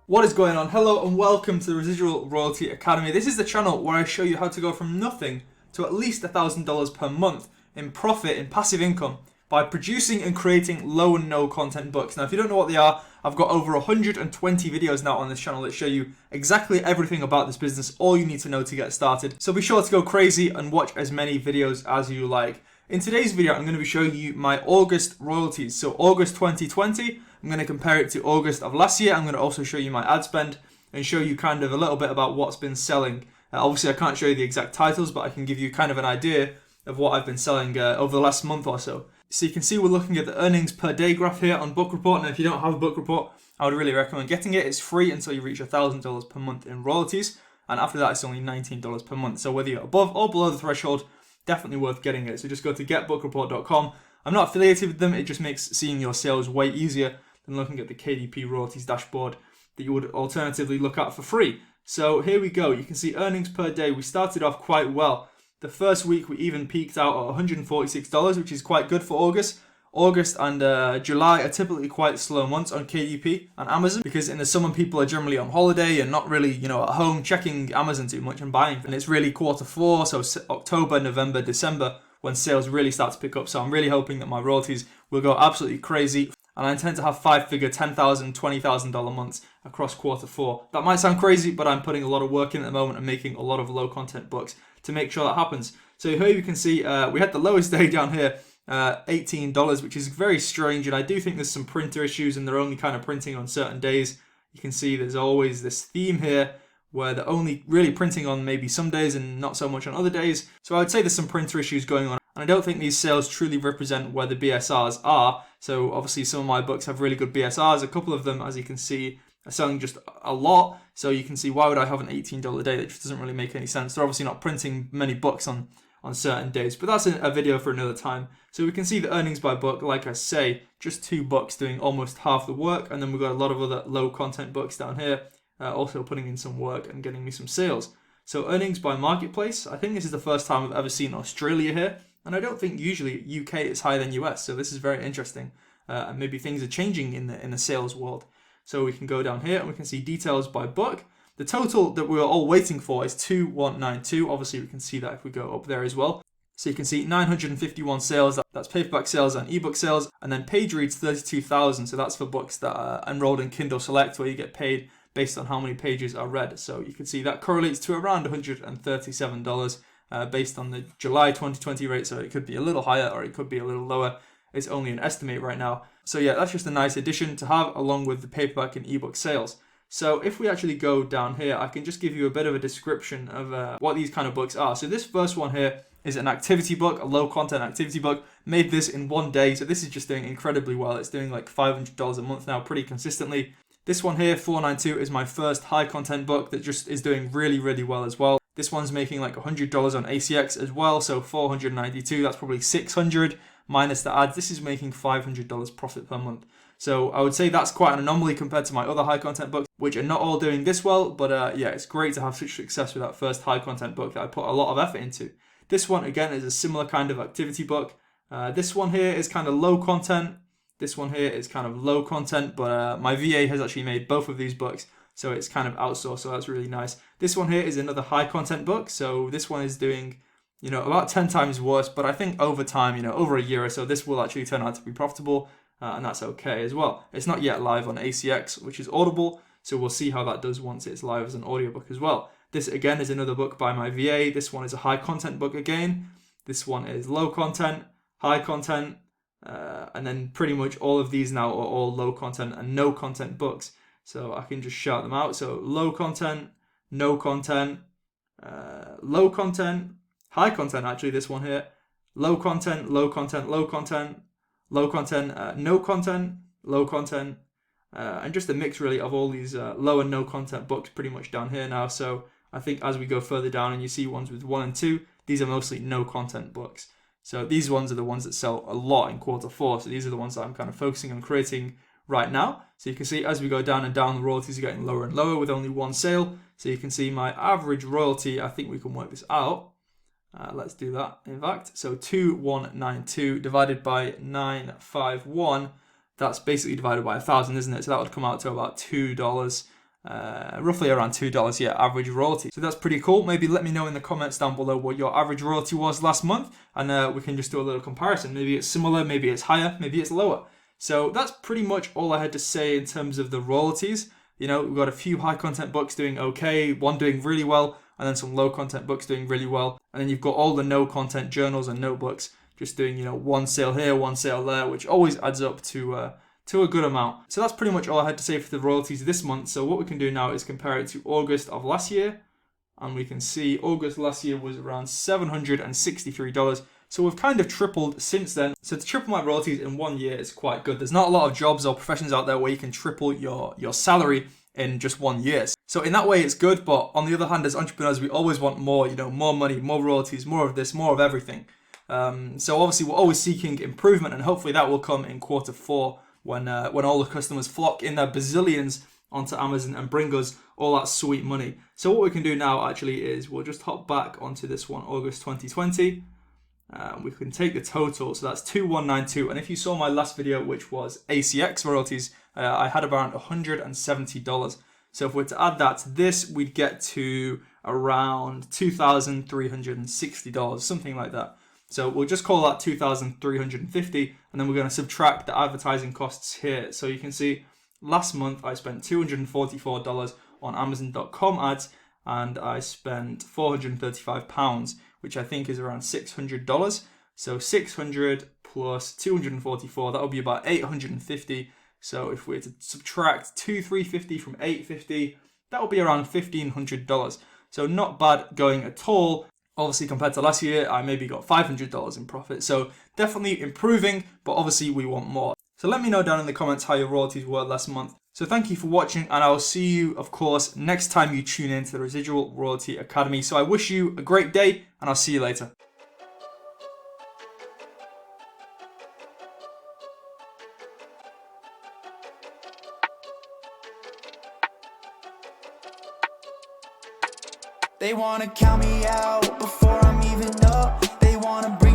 What is going on? Hello and welcome to the Residual Royalty Academy. This is the channel where I show you how to go from nothing to at least $1,000 per month in profit, in passive income, by producing and creating low and no content books. Now, if you don't know what they are, I've got over 120 videos now on this channel that show you exactly everything about this business, all you need to know to get started. So be sure to go crazy and watch as many videos as you like. In today's video, I'm going to be showing you my August royalties. So August 2020, I'm going to compare it to August of last year. I'm going to also show you my ad spend and show you kind of a little bit about what's been selling. Obviously, I can't show you the exact titles, but I can give you kind of an idea of what I've been selling over the last month or so. So you can see we're looking at the earnings per day graph here on Book Report. And if you don't have a Book Report, I would really recommend getting it. It's free until you reach $1,000 per month in royalties. And after that, it's only $19 per month. So whether you're above or below the threshold, definitely worth getting it. So just go to getbookreport.com. I'm not affiliated with them. It just makes seeing your sales way easier than looking at the KDP royalties dashboard that you would alternatively look at for free. So here we go. You can see earnings per day. We started off quite well. The first week we even peaked out at $146, which is quite good for August. August and July are typically quite slow months on KDP and Amazon because in the summer people are generally on holiday and not really, at home checking Amazon too much and buying. And it's really quarter four, so October, November, December when sales really start to pick up. So I'm really hoping that my royalties will go absolutely crazy. And I intend to have five-figure $10,000, $20,000 months across quarter four. That might sound crazy, but I'm putting a lot of work in at the moment and making a lot of low content books to make sure that happens. So here you can see we had the lowest day down here, $18, which is very strange. And I do think there's some printer issues and they're only kind of printing on certain days. You can see there's always this theme here where they're only really printing on maybe some days and not so much on other days. So I would say there's some printer issues going on. And I don't think these sales truly represent where the BSRs are. So obviously some of my books have really good BSRs. A couple of them, as you can see, are selling just a lot. So you can see, why would I have an $18 day? That just doesn't really make any sense. They're obviously not printing many books on certain days. But that's a video for another time. So we can see the earnings by book. Like I say, just 2 books doing almost half the work. And then we've got a lot of other low content books down here. Also putting in some work and getting me some sales. So earnings by marketplace. I think this is the first time I've ever seen Australia here. And I don't think usually UK is higher than US, so this is very interesting. And maybe things are changing in the sales world. So we can go down here and we can see details by book. The total that we're all waiting for is 2192. Obviously, we can see that if we go up there as well. So you can see 951 sales. That's paperback sales and ebook sales, and then page reads 32,000. So that's for books that are enrolled in Kindle Select, where you get paid based on how many pages are read. So you can see that correlates to around $137. Based on the July 2020 rate, so it could be a little higher or it could be a little lower. It's only an estimate right now. So yeah, that's just a nice addition to have along with the paperback and ebook sales. So if we actually go down here, I can just give you a bit of a description of what these kind of books are. So this first one here is an activity book, a low content activity book. Made this in one day, so this is just doing incredibly well. It's doing like $500 a month now, pretty consistently. This one here, 492, is my first high content book that just is doing really, really well as well. This one's making like $100 on ACX as well, so 492, that's probably 600 minus the ads. This is making $500 profit per month. So I would say that's quite an anomaly compared to my other high content books, which are not all doing this well, but yeah, it's great to have such success with that first high content book that I put a lot of effort into. This one, again, is a similar kind of activity book. This one here is kind of low content. This one here is kind of low content, but my VA has actually made both of these books. So it's kind of outsourced, so that's really nice. This one here is another high content book. So this one is doing, about 10 times worse. But I think over time, over a year or so, this will actually turn out to be profitable. And that's okay as well. It's not yet live on ACX, which is Audible. So we'll see how that does once it's live as an audiobook as well. This, again, is another book by my VA. This one is a high content book again. This one is low content, high content. And then pretty much all of these now are all low content and no content books. So I can just shout them out. So low content, no content, low content, high content, actually this one here, low content, low content, low content, low content, no content, low content, and just a mix really of all these low and no content books pretty much down here now. So I think as we go further down and you see ones with 1 and 2, these are mostly no content books. So these ones are the ones that sell a lot in quarter four. So these are the ones that I'm kind of focusing on creating right now. So you can see as we go down and down, the royalties are getting lower and lower with only one sale. So you can see my average royalty, I think we can work this out. Let's do that, in fact. So 2192 divided by 951, that's basically divided by 1,000, isn't it? So that would come out to about $2 roughly around $2, average royalty. So that's pretty cool. Maybe let me know in the comments down below what your average royalty was last month, and we can just do a little comparison. Maybe it's similar, maybe it's higher, maybe it's lower. So that's pretty much all I had to say in terms of the royalties. We've got a few high content books doing okay, one doing really well, and then some low content books doing really well. And then you've got all the no content journals and notebooks just doing, one sale here, one sale there, which always adds up to a good amount. So that's pretty much all I had to say for the royalties this month. So what we can do now is compare it to August of last year. And we can see August last year was around $763. So we've kind of tripled since then. So to triple my royalties in 1 year is quite good. There's not a lot of jobs or professions out there where you can triple your salary in just 1 year. So in that way, it's good. But on the other hand, as entrepreneurs, we always want more, more money, more royalties, more of this, more of everything. So obviously, we're always seeking improvement, and hopefully that will come in Q4 when all the customers flock in their bazillions onto Amazon and bring us all that sweet money. So what we can do now actually is we'll just hop back onto this one, August 2020. We can take the total, so that's 2192. And if you saw my last video, which was ACX royalties, I had around $170. So if we're to add that to this, we'd get to around $2,360, something like that. So we'll just call that 2,350, and then we're going to subtract the advertising costs here. So you can see last month I spent $244 on Amazon.com ads, and I spent £435, which I think is around $600. So 600 plus 244, that would be about 850. So if we were to subtract 2,350 from 850, that would be around $1,500. So not bad going at all. Obviously, compared to last year, I maybe got $500 in profit. So definitely improving, but obviously we want more. So let me know down in the comments how your royalties were last month. So thank you for watching, and I will see you, of course, next time you tune in to the Residual Royalty Academy. So I wish you a great day, and I'll see you later. They wanna count me out before I'm even up. They wanna bring